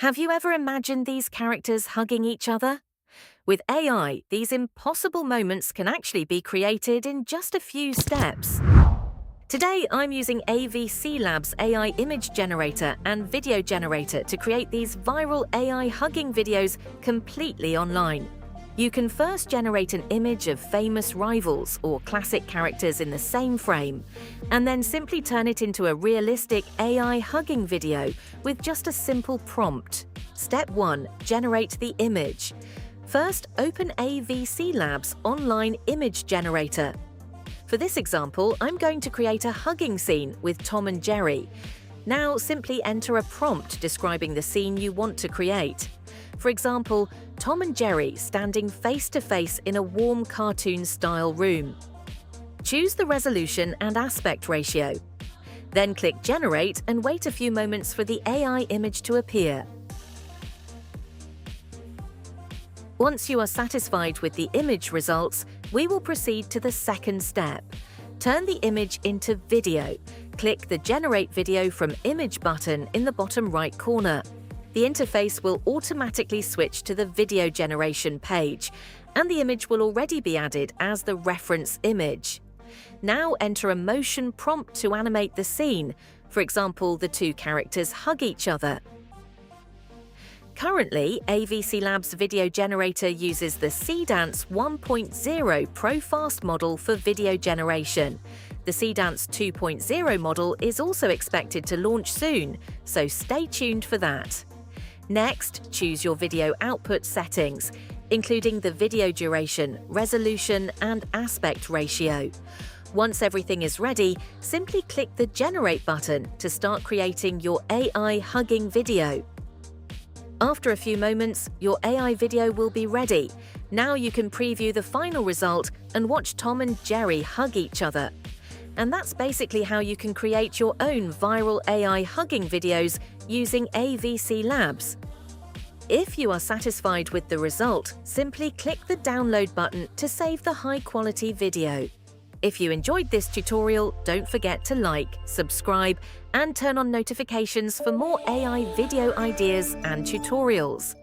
Have you ever imagined these characters hugging each other? With AI, these impossible moments can actually be created in just a few steps. Today, I'm using AVCLabs AI image generator and video generator to create these viral AI hugging videos completely online. You can first generate an image of famous rivals or classic characters in the same frame, and then simply turn it into a realistic AI hugging video with just a simple prompt. Step 1. Generate the image. First, open AVCLabs online image generator. For this example, I'm going to create a hugging scene with Tom and Jerry. Now, simply enter a prompt describing the scene you want to create. For example, Tom and Jerry standing face-to-face in a warm cartoon-style room. Choose the resolution and aspect ratio. Then click Generate and wait a few moments for the AI image to appear. Once you are satisfied with the image results, we will proceed to the second step. Turn the image into video. Click the Generate Video from Image button in the bottom right corner. The interface will automatically switch to the video generation page, and the image will already be added as the reference image. Now enter a motion prompt to animate the scene. For example, the two characters hug each other. Currently, AVCLabs video generator uses the Cdance 1.0 Pro Fast model for video generation. The Cdance 2.0 model is also expected to launch soon, so stay tuned for that. Next, choose your video output settings, including the video duration, resolution, and aspect ratio. Once everything is ready, simply click the Generate button to start creating your AI hugging video. After a few moments, your AI video will be ready. Now you can preview the final result and watch Tom and Jerry hug each other. And that's basically how you can create your own viral AI hugging videos using AVCLabs. If you are satisfied with the result, simply click the Download button to save the high-quality video. If you enjoyed this tutorial, don't forget to like, subscribe, and turn on notifications for more AI video ideas and tutorials.